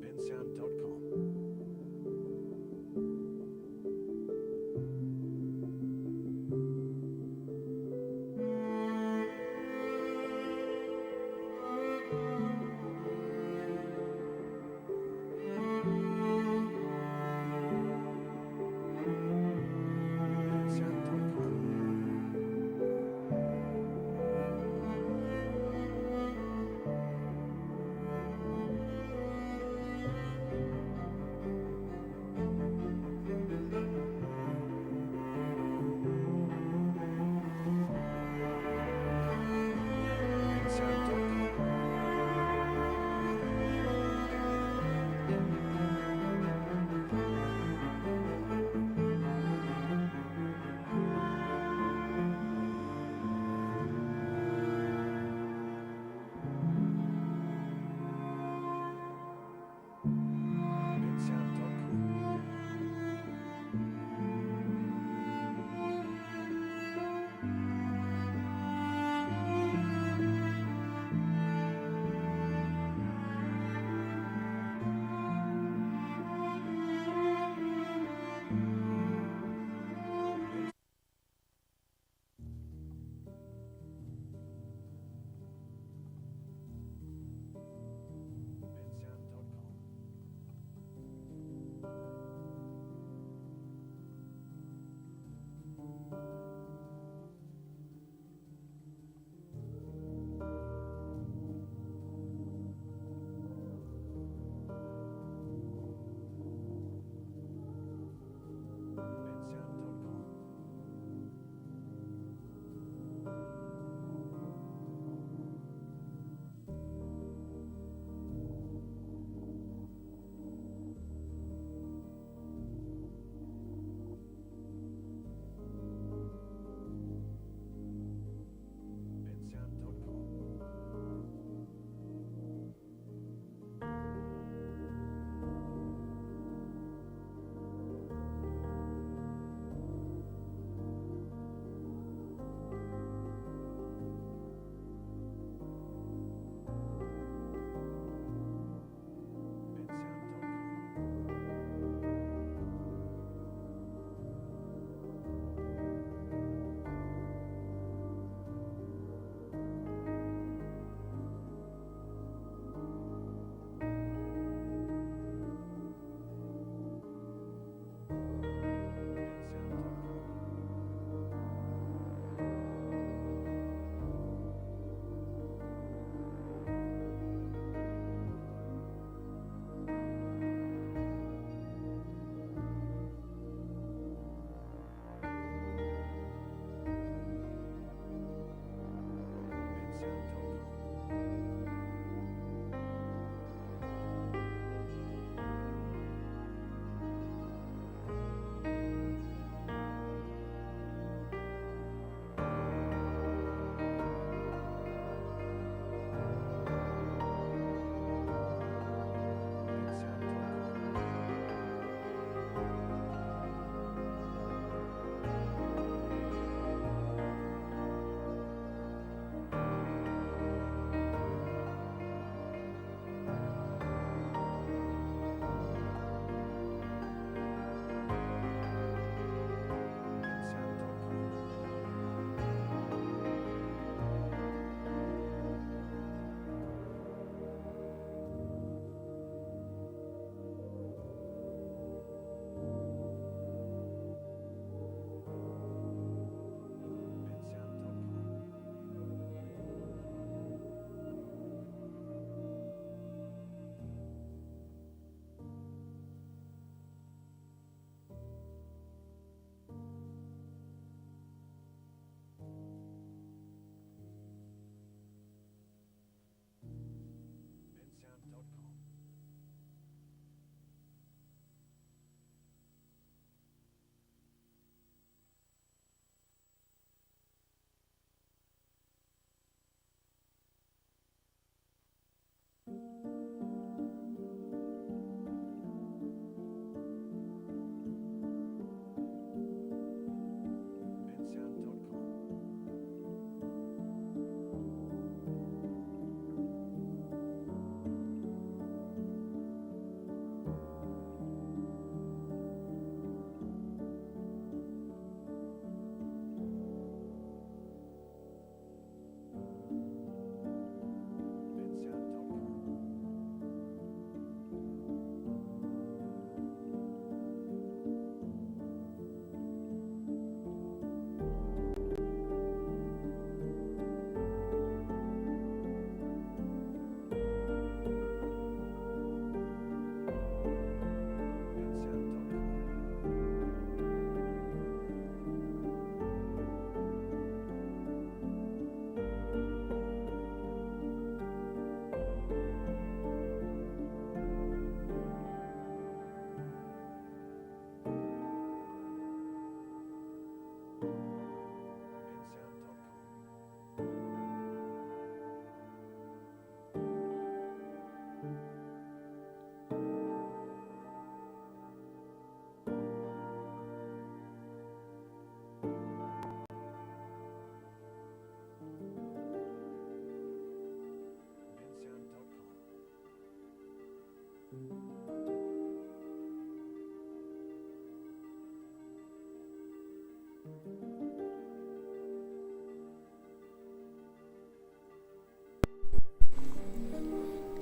bensound.com. bensound.com.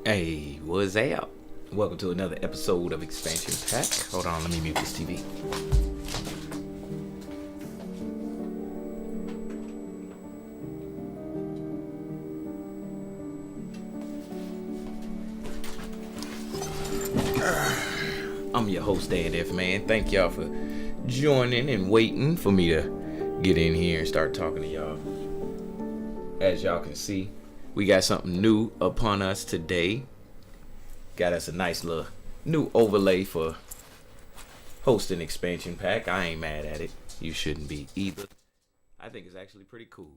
Hey, what's up? Welcome to another episode of Expansion Pack. Hold on, let me mute this TV. I'm your host, Dan F. Man. Thank y'all for joining and waiting for me to get in here and start talking to y'all. As y'all can see, we got something new upon us today. Got us a nice little new overlay for hosting Expansion Pack. I ain't mad at it. You shouldn't be either. I think it's actually pretty cool.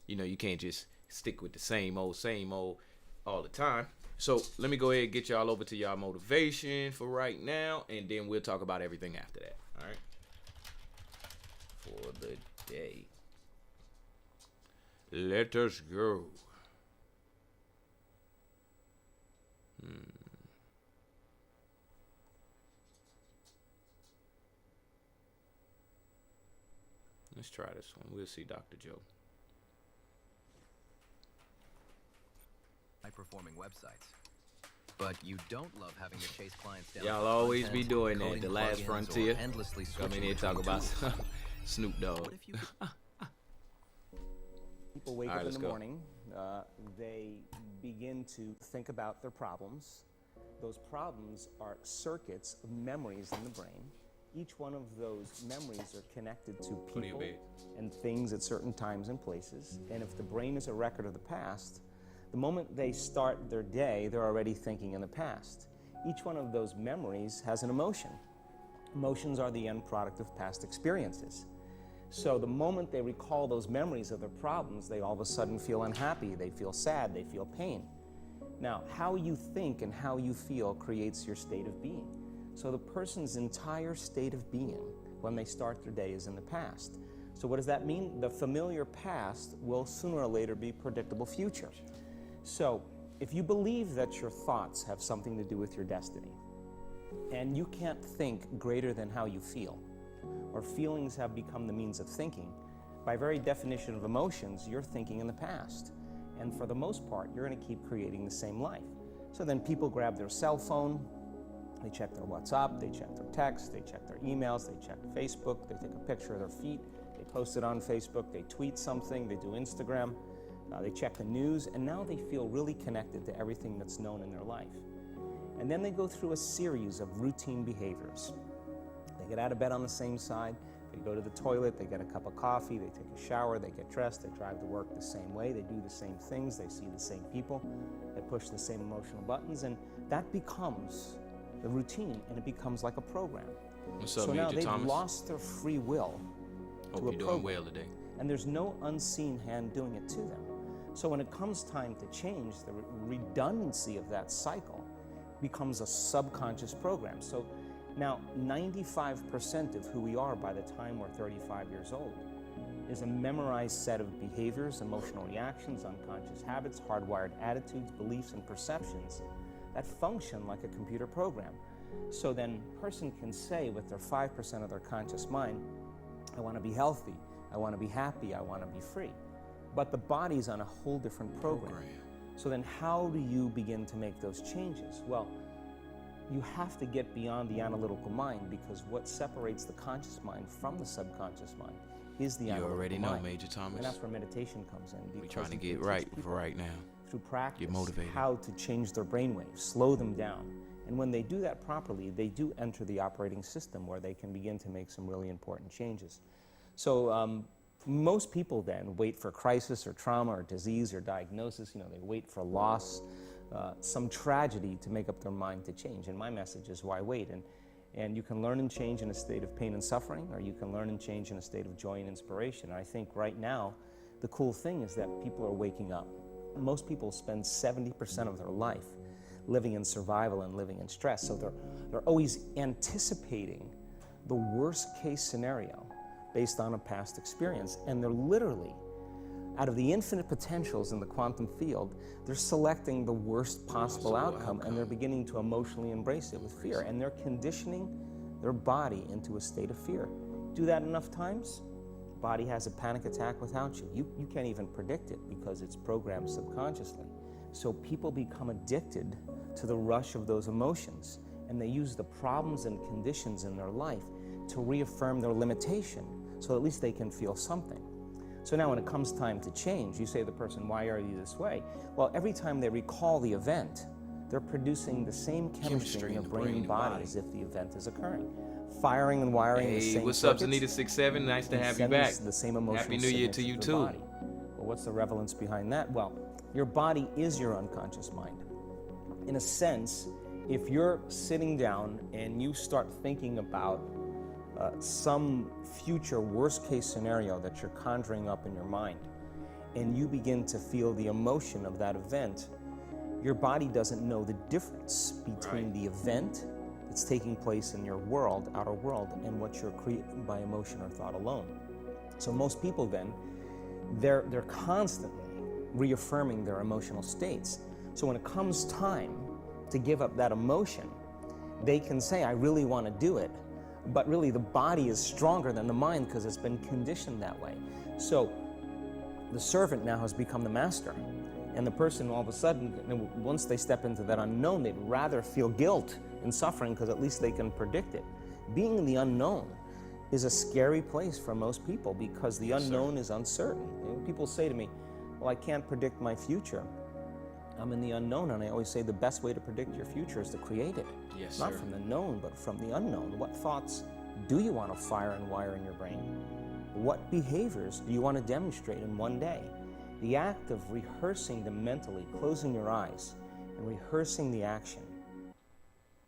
You know, you can't just stick with the same old all the time. So let me go ahead and get y'all over to y'all motivation for right now, and then we'll talk about everything after that. All right? For the day. Let us go. Let's try this one. We'll see Dr. Joe. High-performing websites, but you don't love having to chase clients down. Y'all always be doing that. The last frontier. Come in here and talk about Snoop Dogg. People wake up in the morning, they begin to think about their problems. Those problems are circuits of memories in the brain. Each one of those memories are connected to people and things at certain times and places. And if the brain is a record of the past, the moment they start their day, they're already thinking in the past. Each one of those memories has an emotion. Emotions are the end product of past experiences. So the moment they recall those memories of their problems, they all of a sudden feel unhappy, they feel sad, they feel pain. Now, how you think and how you feel creates your state of being. So the person's entire state of being when they start their day is in the past. So what does that mean? The familiar past will sooner or later be predictable future. So if you believe that your thoughts have something to do with your destiny, and you can't think greater than how you feel, or feelings have become the means of thinking, by very definition of emotions, you're thinking in the past. And for the most part, you're going to keep creating the same life. So then people grab their cell phone, they check their WhatsApp, they check their text, they check their emails, they check Facebook, they take a picture of their feet, they post it on Facebook, they tweet something, they do Instagram, they check the news, and now they feel really connected to everything that's known in their life. And then they go through a series of routine behaviors. They get out of bed on the same side, they go to the toilet, they get a cup of coffee, they take a shower, they get dressed, they drive to work the same way, they do the same things, they see the same people, they push the same emotional buttons, and that becomes the routine, and it becomes like a program. What's up, so now Major they've Thomas? lost their free will Hope to a you're doing program, well today. and there's no unseen hand doing it to them. So when it comes time to change, the redundancy of that cycle becomes a subconscious program. So now 95% of who we are by the time we're 35 years old is a memorized set of behaviors, emotional reactions, unconscious habits, hardwired attitudes, beliefs, and perceptions that function like a computer program. So then a person can say with their 5% of their conscious mind, I want to be healthy, I want to be happy, I want to be free. But the body's on a whole different program. So then how do you begin to make those changes? Well, you have to get beyond the analytical mind, because what separates the conscious mind from the subconscious mind is the analytical mind. You already know, Major Thomas. And that's where meditation comes in. We're trying to get right for right now. Through practice, Get motivated. how to change their brainwaves, slow them down. And when they do that properly, they do enter the operating system where they can begin to make some really important changes. So most people then wait for crisis or trauma or disease or diagnosis. You know, they wait for loss, some tragedy to make up their mind to change. And my message is, why wait? And you can learn and change in a state of pain and suffering, or you can learn and change in a state of joy and inspiration. And I think right now, the cool thing is that people are waking up. Most people spend 70% of their life living in survival and living in stress. So they're always anticipating the worst case scenario based on a past experience. And they're literally, out of the infinite potentials in the quantum field, they're selecting the worst possible outcome, and they're beginning to emotionally embrace it with fear. And they're conditioning their body into a state of fear. Do that enough times, body has a panic attack without you. You can't even predict it because it's programmed subconsciously. So people become addicted to the rush of those emotions, and they use the problems and conditions in their life to reaffirm their limitation, so at least they can feel something. So now when it comes time to change, you say to the person, why are you this way? Well, every time they recall the event, they're producing the same chemistry in the brain and body as if the event is occurring. Firing and wiring the same what's up, circuits, Zanita67? Nice to have you sending back. the same emotional Happy New Year to you signature too. the body. Well, what's the relevance behind that? Well, your body is your unconscious mind. In a sense, if you're sitting down and you start thinking about some future worst case scenario that you're conjuring up in your mind, and you begin to feel the emotion of that event, your body doesn't know the difference between the event that's taking place in your world, outer world, and what you're creating by emotion or thought alone. So most people then, they're constantly reaffirming their emotional states. So when it comes time to give up that emotion, they can say, I really want to do it, but really the body is stronger than the mind because it's been conditioned that way. So the servant now has become the master. And the person all of a sudden, once they step into that unknown, they'd rather feel guilt and suffering because at least they can predict it. Being in the unknown is a scary place for most people because the unknown is uncertain. People say to me, well, I can't predict my future. I'm in the unknown, and I always say the best way to predict your future is to create it. Yes, Not sir. from the known, but from the unknown. What thoughts do you want to fire and wire in your brain? What behaviors do you want to demonstrate in one day? The act of rehearsing them mentally, closing your eyes, and rehearsing the action.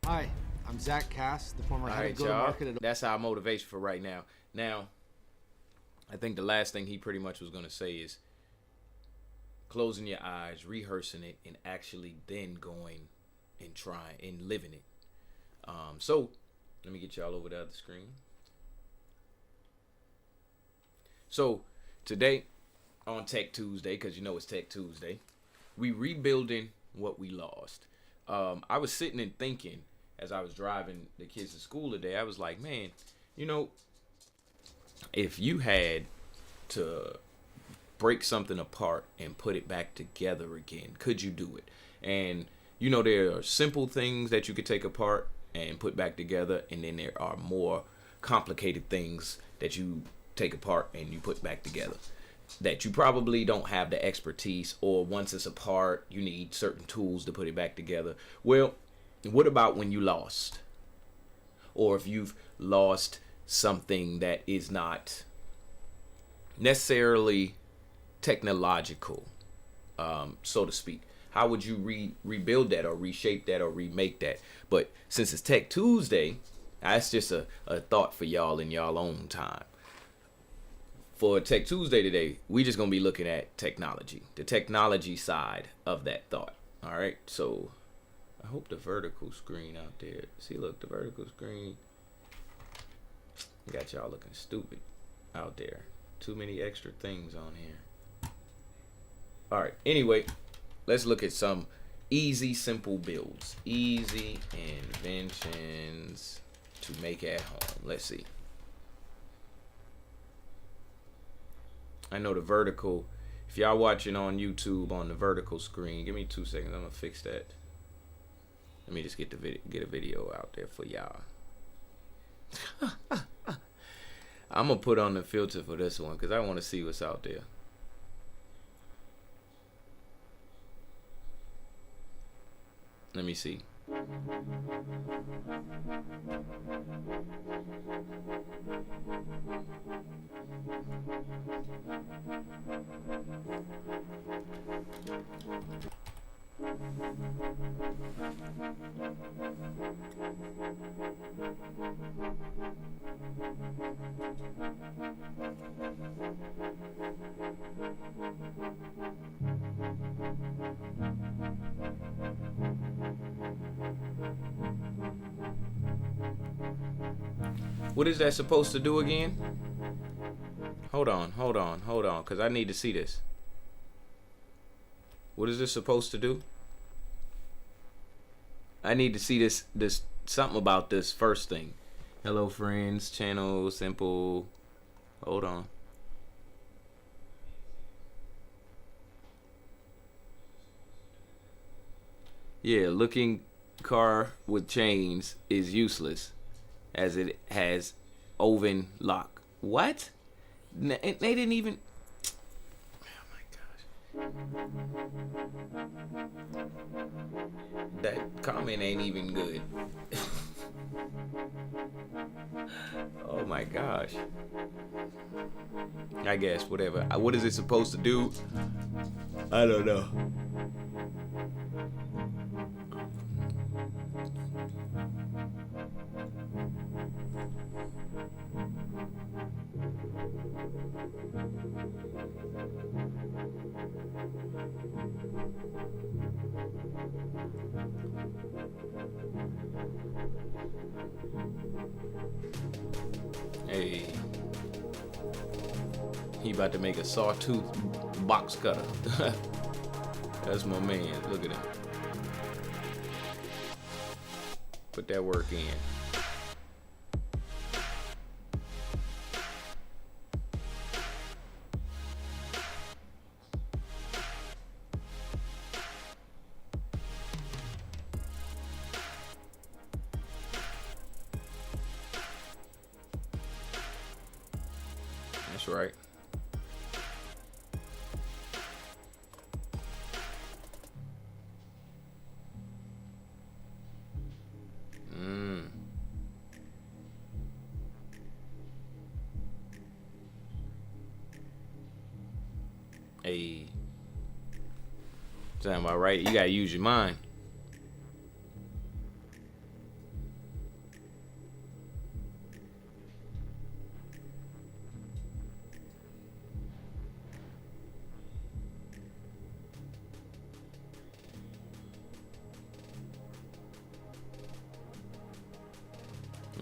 Hi, I'm Zach Cass, the former All head right, of y'all. go-to-market at That's our motivation for right now. Now, I think the last thing he pretty much was going to say is closing your eyes, rehearsing it, and actually then going and trying and living it. So, let me get y'all over the other screen. So, today on Tech Tuesday, because you know it's Tech Tuesday, we rebuilding what we lost. I was sitting and thinking as I was driving the kids to school today, I was like, man, you know, if you had to break something apart and put it back together again, could you do it? And, you know, there are simple things that you could take apart and put back together, and then there are more complicated things that you take apart and you put back together that you probably don't have the expertise, or once it's apart you need certain tools to put it back together. Well, what about when you lost, or if you've lost something that is not necessarily technological, so to speak? How would you rebuild that or reshape that or remake that? But since it's Tech Tuesday, that's just a thought for y'all in y'all own time. For Tech Tuesday today, we just gonna be looking at technology, the technology side of that thought. All right, so I hope the vertical screen out there. See, look, the vertical screen got y'all looking stupid out there. Too many extra things on here. All right, anyway, let's look at some easy, simple builds. Easy inventions to make at home. Let's see. I know the vertical, if y'all watching on YouTube on the vertical screen, give me 2 seconds, I'm gonna fix that. Let me just get a video out there for y'all. I'm gonna put on the filter for this one because I want to see what's out there. Let me see. What is that supposed to do again? Hold on, because I need to see this. What is this supposed to do? I need to see this something about this first thing. Hello friends, channel, simple. Hold on. Yeah, looking car with chains is useless as it has oven lock. What? They didn't even. Oh my gosh. That comment ain't even good. Oh my gosh. I guess, whatever. What is it supposed to do? I don't know. Hey. He about to make a sawtooth box cutter. That's my man. Look at him. Put that work in. That's right. Hey. Sound about right. You gotta use your mind.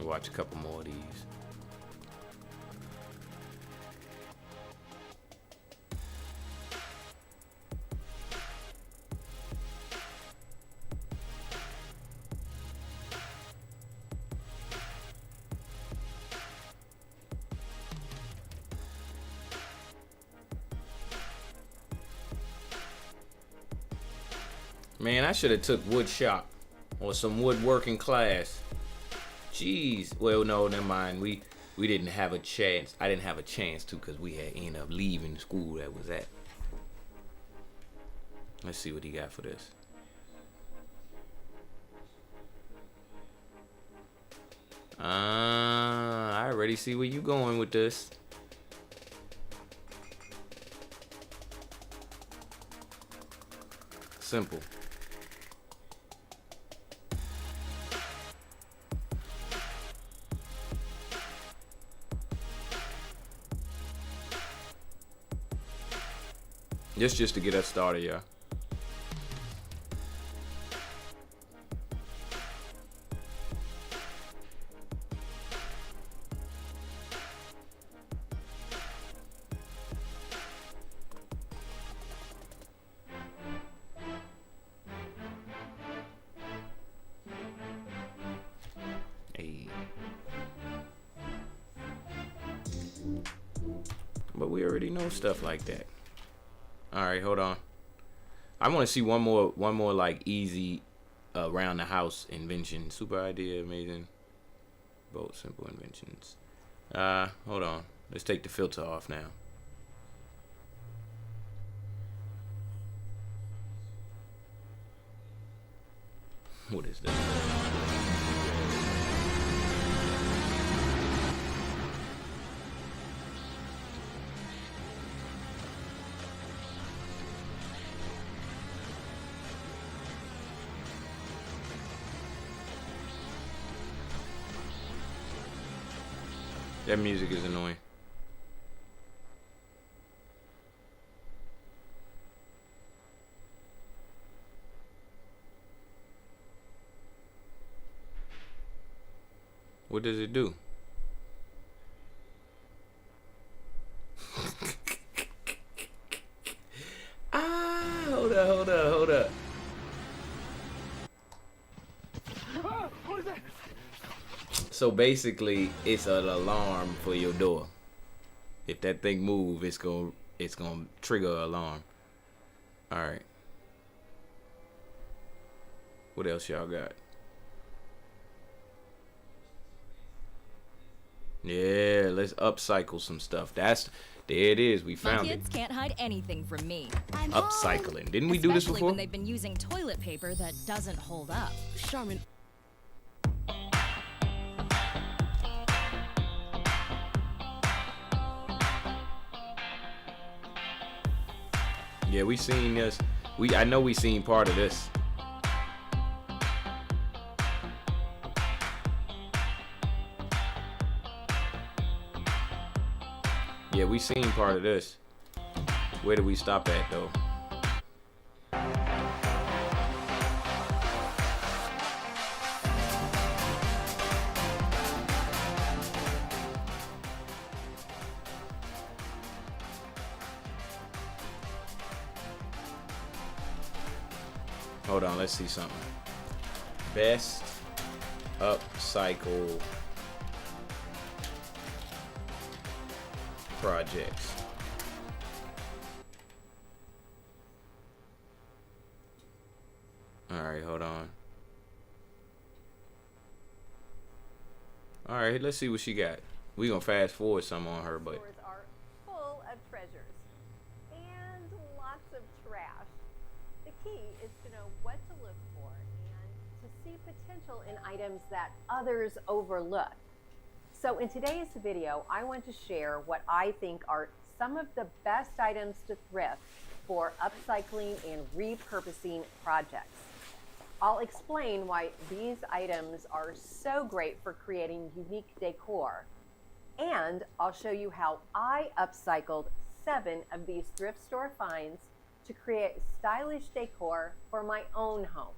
Watch a couple more of these. Man, I should have took wood shop or some woodworking class. Jeez. Well, no, never mind. We didn't have a chance. I didn't have a chance to because we had ended up leaving the school that was at. Let's see what he got for this. I already see where you going with this. Simple. This just to get us started, y'all. Hey. But we already know stuff like that. All right, hold on. I want to see one more like easy around the house invention. Super idea, amazing. Both simple inventions. Hold on. Let's take the filter off now. What is this? That music is annoying. What does it do? Hold up. What is that? So basically, it's an alarm for your door. If that thing move, it's gonna trigger an alarm. All right. What else y'all got? Yeah, let's upcycle some stuff. There it is. We My found it. kids can't hide anything from me. Upcycling. Didn't we do this Especially before? when they've been using toilet paper that doesn't hold up. Charmin. Yeah, we seen this. I know we seen part of this. Yeah, we seen part of this. Where did we stop at though? Hold on, let's see something. Best upcycle projects. Alright, hold on. Alright, let's see what she got. We gonna fast forward some on her, but Stores are full of treasures and lots of trash. The key is to know what to look for and to see potential in items that others overlook. So in today's video, I want to share what I think are some of the best items to thrift for upcycling and repurposing projects. I'll explain why these items are so great for creating unique decor. And I'll show you how I upcycled 7 of these thrift store finds to create stylish decor for my own home.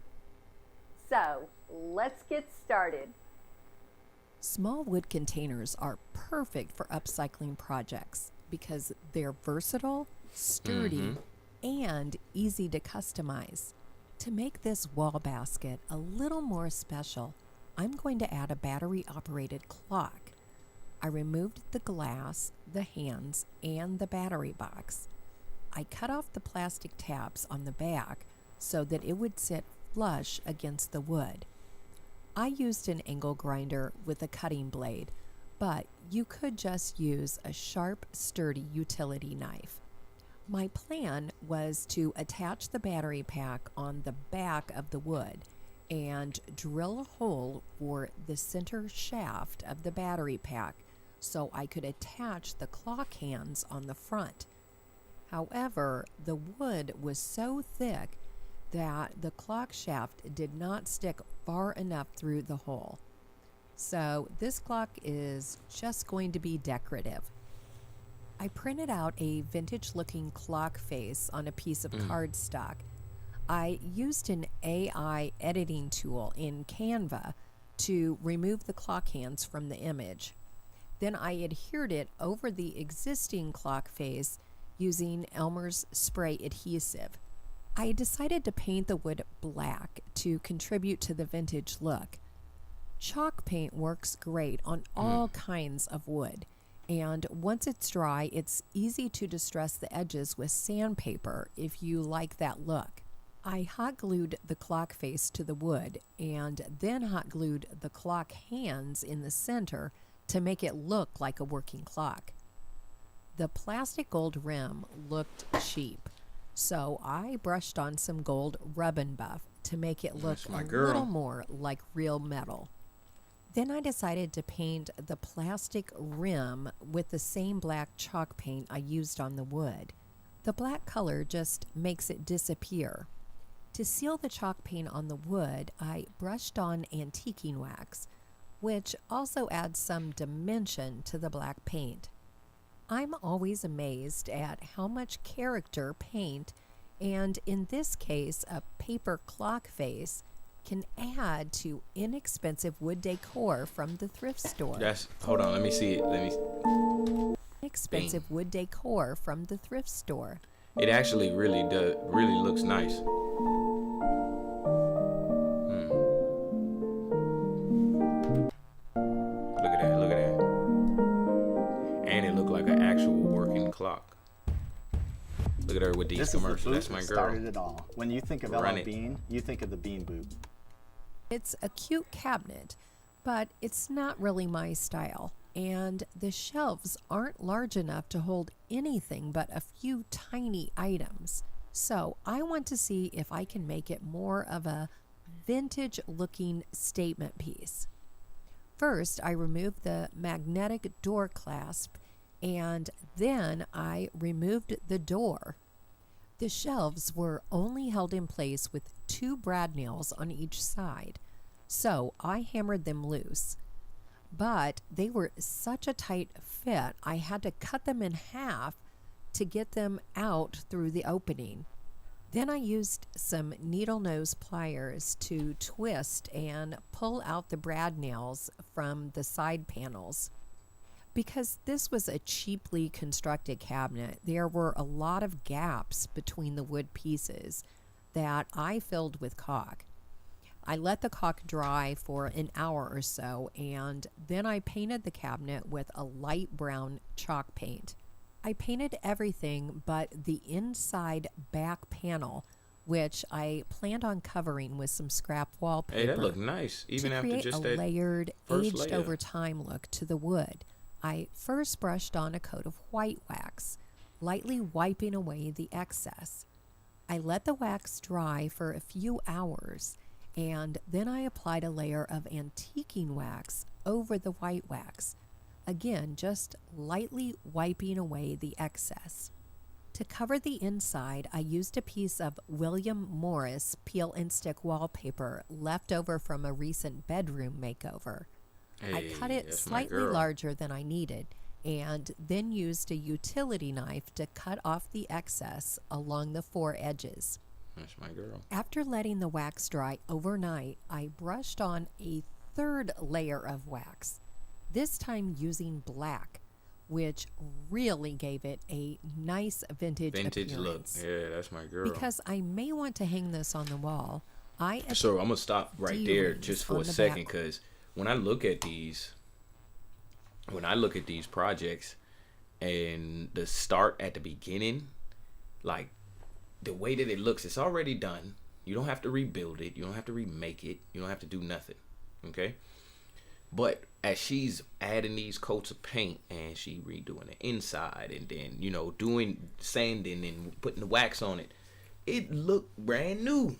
So let's get started. Small wood containers are perfect for upcycling projects because they're versatile, sturdy, and easy to customize. To make this wall basket a little more special, I'm going to add a battery-operated clock. I removed the glass, the hands, and the battery box. I cut off the plastic tabs on the back so that it would sit flush against the wood. I used an angle grinder with a cutting blade, but you could just use a sharp, sturdy utility knife. My plan was to attach the battery pack on the back of the wood and drill a hole for the center shaft of the battery pack so I could attach the clock hands on the front. However, the wood was so thick that the clock shaft did not stick far enough through the hole. So this clock is just going to be decorative. I printed out a vintage-looking clock face on a piece of cardstock. I used an AI editing tool in Canva to remove the clock hands from the image. Then I adhered it over the existing clock face using Elmer's spray adhesive. I decided to paint the wood black to contribute to the vintage look. Chalk paint works great on all kinds of wood, and once it's dry, it's easy to distress the edges with sandpaper if you like that look. I hot glued the clock face to the wood and then hot glued the clock hands in the center to make it look like a working clock. The plastic gold rim looked cheap, so I brushed on some gold rub-and buff to make it look a little more like real metal. Then I decided to paint the plastic rim with the same black chalk paint I used on the wood. The black color just makes it disappear. To seal the chalk paint on the wood, I brushed on antiquing wax, which also adds some dimension to the black paint. I'm always amazed at how much character paint, and in this case, a paper clock face, can add to inexpensive wood decor from the thrift store. Hold on, let me see it. Inexpensive wood decor from the thrift store. It actually really looks nice. Look at that. And it looked like an actual working clock. Look at her with these commercials. That's my girl. Started it all. When you think of Run Ella it. Bean, you think of the Bean Boot. It's a cute cabinet, but it's not really my style, and the shelves aren't large enough to hold anything but a few tiny items. So I want to see if I can make it more of a vintage-looking statement piece. First, I removed the magnetic door clasp, and then I removed the door. The shelves were only held in place with 2 brad nails on each side, so I hammered them loose. But they were such a tight fit, I had to cut them in half to get them out through the opening. Then I used some needle nose pliers to twist and pull out the brad nails from the side panels. Because this was a cheaply constructed cabinet, there were a lot of gaps between the wood pieces that I filled with caulk. I let the caulk dry for an hour or so, and then I painted the cabinet with a light brown chalk paint. I painted everything but the inside back panel, which I planned on covering with some scrap wallpaper. Hey, that looked nice, even to after create just a that layered, first aged layer. over time look to the wood. I first brushed on a coat of white wax, lightly wiping away the excess. I let the wax dry for a few hours, and then I applied a layer of antiquing wax over the white wax, again just lightly wiping away the excess. To cover the inside, I used a piece of William Morris peel and stick wallpaper left over from a recent bedroom makeover. I Hey, cut it that's my slightly girl. larger than I needed, and then used a utility knife to cut off the excess along the 4 edges. That's my girl. After letting the wax dry overnight, I brushed on a 3rd layer of wax, this time using black, which really gave it a nice vintage Look. appearance. Yeah, that's my girl. Because I may want to hang this on the wall, I So I'm gonna stop right there D-rings just for on a the second, back. because when I look at these projects and the start at the beginning, like the way that it looks, it's already done. You don't have to rebuild it. You don't have to remake it. You don't have to do nothing. Okay. But as she's adding these coats of paint and she redoing the inside and then, doing sanding and putting the wax on it, it looked brand new.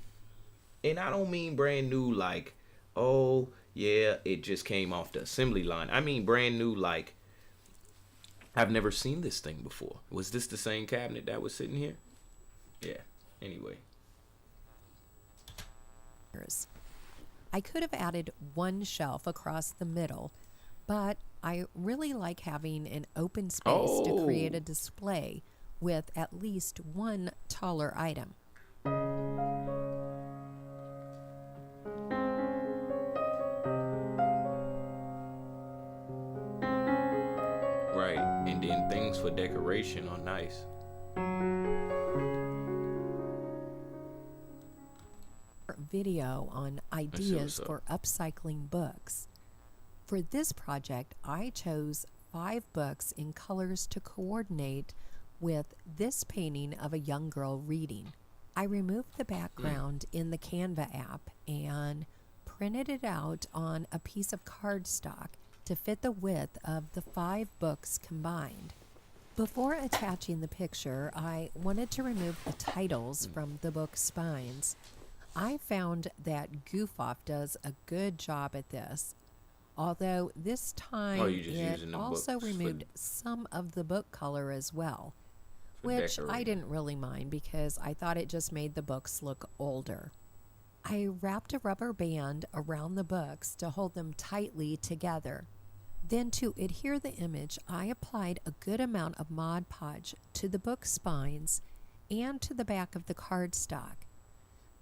And I don't mean brand new like, oh, yeah, it just came off the assembly line. I mean brand new like, I've never seen this thing before. Was this the same cabinet that was sitting here? Yeah. Anyway. I could have added 1 shelf across the middle, but I really like having an open space to create a display with at least 1 taller item. Right. And then things for decoration are nice. Video on ideas up. for upcycling books. For this project, I chose 5 books in colors to coordinate with this painting of a young girl reading. I removed the background in the Canva app and printed it out on a piece of cardstock to fit the width of the 5 books combined. Before attaching the picture, I wanted to remove the titles from the book spines. I found that Goof Off does a good job at this, although this time you're just it using the also books for- removed some of the book color as well, which I decorating. didn't really mind because I thought it just made the books look older. I wrapped a rubber band around the books to hold them tightly together. Then to adhere the image, I applied a good amount of Mod Podge to the book spines and to the back of the cardstock.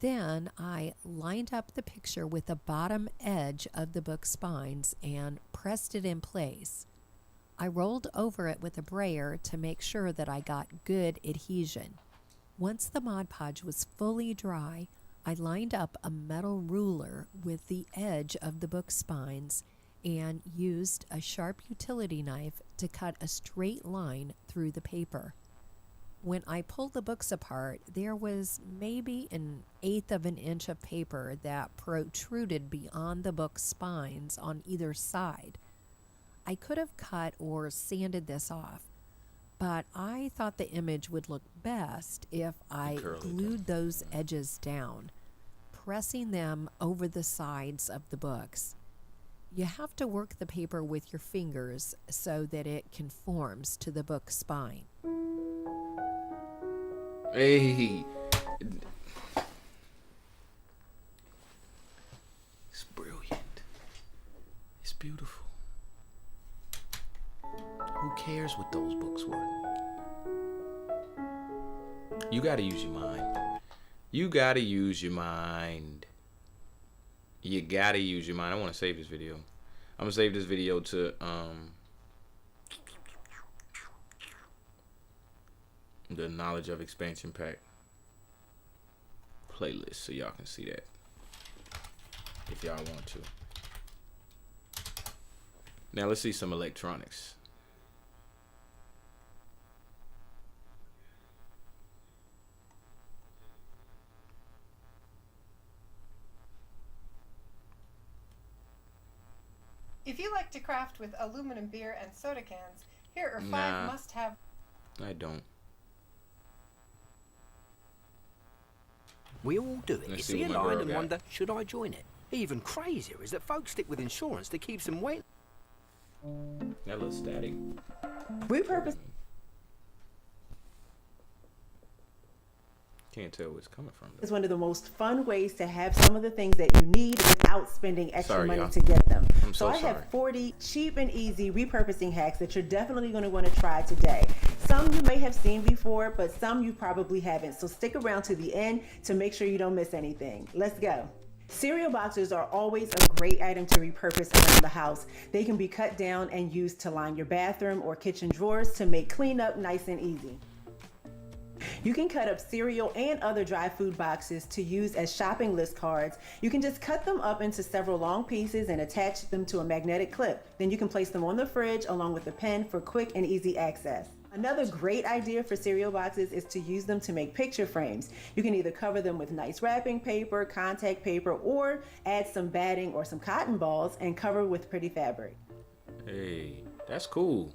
Then I lined up the picture with the bottom edge of the book spines and pressed it in place. I rolled over it with a brayer to make sure that I got good adhesion. Once the Mod Podge was fully dry, I lined up a metal ruler with the edge of the book spines and used a sharp utility knife to cut a straight line through the paper. When I pulled the books apart, there was maybe 1/8 of an inch of paper that protruded beyond the book spines on either side. I could have cut or sanded this off, but I thought the image would look best if I glued those edges down, pressing them over the sides of the books. You have to work the paper with your fingers so that it conforms to the book spine. Hey, it's brilliant. It's beautiful. Who cares what those books were? You gotta use your mind. You gotta use your mind. You gotta use your mind. I want to save this video. I'm gonna save this video to the Knowledge of Expansion Pack playlist so y'all can see that if y'all want to. Now let's see some electronics. If you like to craft with aluminum beer and soda cans, here are 5 must-have. I don't. We all do it. Let's You see see a what my line girl and got. wonder, should I join it? Even crazier is that folks stick with insurance that keeps them waiting. That looks static. Repurpose. Can't tell where it's coming from though. Is one of the most fun ways to have some of the things that you need without spending extra Sorry, money y'all. to get them. I'm so I sorry. have 40 cheap and easy repurposing hacks that you're definitely going to want to try today. Some you may have seen before, but some you probably haven't. So stick around to the end to make sure you don't miss anything. Let's go. Cereal boxes are always a great item to repurpose around the house. They can be cut down and used to line your bathroom or kitchen drawers to make cleanup nice and easy. You can cut up cereal and other dry food boxes to use as shopping list cards. You can just cut them up into several long pieces and attach them to a magnetic clip. Then you can place them on the fridge along with a pen for quick and easy access. Another great idea for cereal boxes is to use them to make picture frames. You can either cover them with nice wrapping paper, contact paper, or add some batting or some cotton balls and cover with pretty fabric. Hey, that's cool.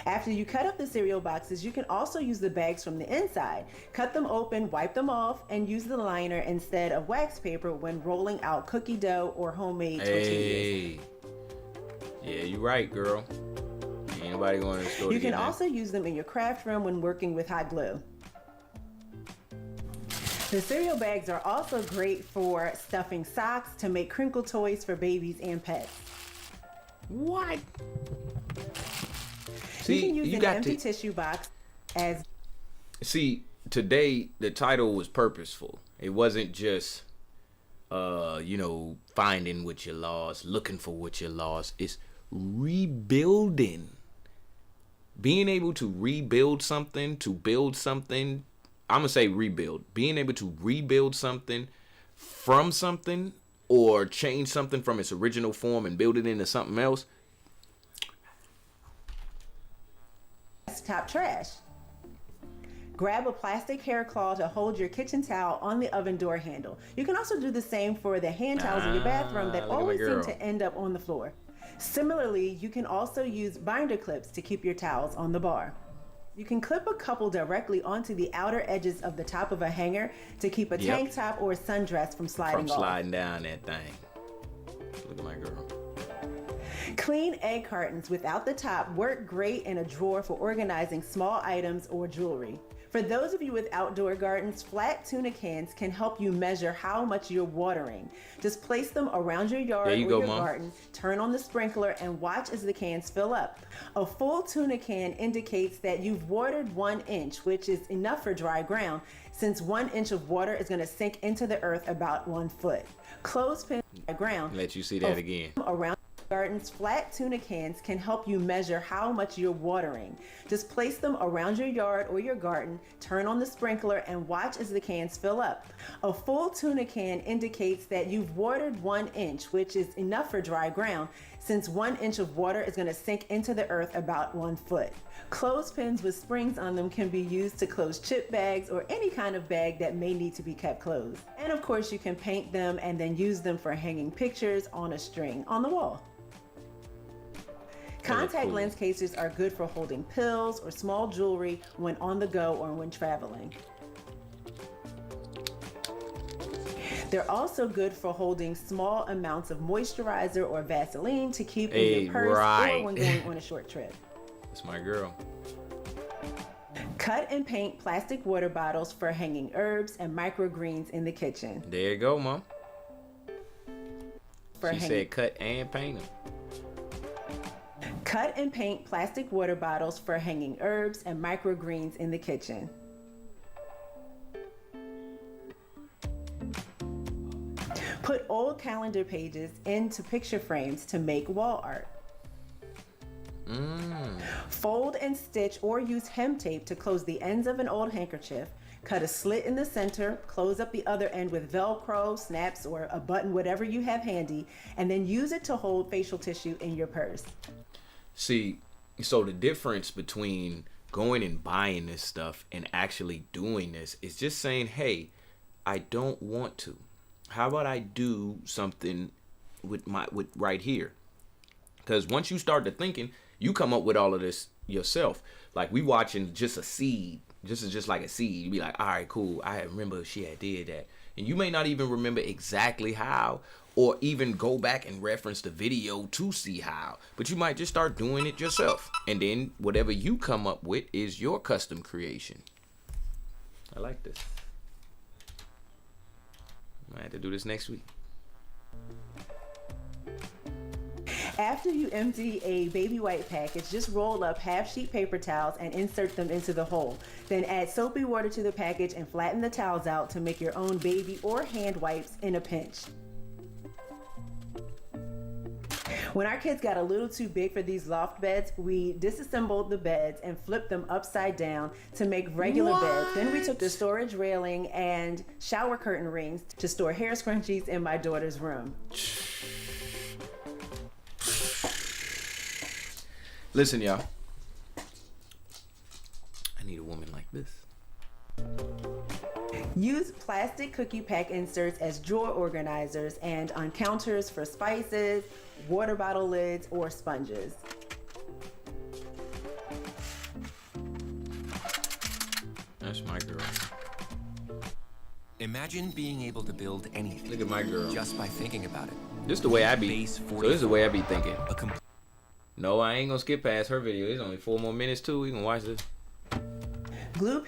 After you cut up the cereal boxes, you can also use the bags from the inside. Cut them open, wipe them off, and use the liner instead of wax paper when rolling out cookie dough or homemade tortillas. Hey. Yeah, you're right, girl. Ain't nobody going to the store You to can get that. also use them in your craft room when working with hot glue. The cereal bags are also great for stuffing socks to make crinkle toys for babies and pets. What? You can use you an got empty to tissue box as... See, today the title was purposeful. It wasn't just finding what you lost, looking for what you lost. It's rebuilding. Being able to rebuild something, to build something. I'm gonna say rebuild. Being able to rebuild something from something or change something from its original form and build it into something else. top trash. Grab a plastic hair claw to hold your kitchen towel on the oven door handle. You can also do the same for the hand towels in your bathroom that look at my always seem girl. to end up on the floor. Similarly, you can also use binder clips to keep your towels on the bar. You can clip a couple directly onto the outer edges of the top of a hanger to keep a tank top or a sundress from sliding off. Sliding down that thing. Look at my girl. Clean egg cartons without the top work great in a drawer for organizing small items or jewelry. For those of you with outdoor gardens, flat tuna cans can help you measure how much you're watering. Just place them around your yard or your garden, turn on the sprinkler, and watch as the cans fill up. A full tuna can indicates that you've watered 1 inch, which is enough for dry ground, since 1 inch of water is going to sink into the earth about 1 foot. Clothespin ground. Let you see that again. Around gardens, flat tuna cans can help you measure how much you're watering. Just place them around your yard or your garden, turn on the sprinkler, and watch as the cans fill up. A full tuna can indicates that you've watered 1 inch, which is enough for dry ground, since 1 inch of water is going to sink into the earth about 1 foot. Clothespins with springs on them can be used to close chip bags or any kind of bag that may need to be kept closed. And of course, you can paint them and then use them for hanging pictures on a string on the wall. Contact lens cases are good for holding pills or small jewelry when on the go or when traveling. They're also good for holding small amounts of moisturizer or Vaseline to keep in your purse or when going on a short trip. That's my girl. Cut and paint plastic water bottles for hanging herbs and microgreens in the kitchen. There you go, Mom. She said cut and paint them. Cut and paint plastic water bottles for hanging herbs and microgreens in the kitchen. Put old calendar pages into picture frames to make wall art. Fold and stitch or use hem tape to close the ends of an old handkerchief. Cut a slit in the center, close up the other end with Velcro, snaps, or a button, whatever you have handy, and then use it to hold facial tissue in your purse. See, so the difference between going and buying this stuff and actually doing this is just saying, hey, I don't want to. How about I do something with right here? Because once you start to thinking, you come up with all of this yourself. Like we watching just a seed. This is just like a seed. You be like, all right, cool. I remember she had did that. And you may not even remember exactly how, or even go back and reference the video to see how. But you might just start doing it yourself. And then whatever you come up with is your custom creation. I like this. I have to do this next week. After you empty a baby wipe package, just roll up half-sheet paper towels and insert them into the hole. Then add soapy water to the package and flatten the towels out to make your own baby or hand wipes in a pinch. When our kids got a little too big for these loft beds, we disassembled the beds and flipped them upside down to make regular beds. Then we took the storage railing and shower curtain rings to store hair scrunchies in my daughter's room. Listen, y'all. I need a woman like this. Use plastic cookie pack inserts as drawer organizers and on counters for spices, water bottle lids, or sponges. That's my girl. Imagine being able to build anything. Look at my girl. Just by thinking about it. This is the way I be. So this is the way I be thinking. No, I ain't gonna skip past her video. There's only 4 more minutes too. We can watch this. Glue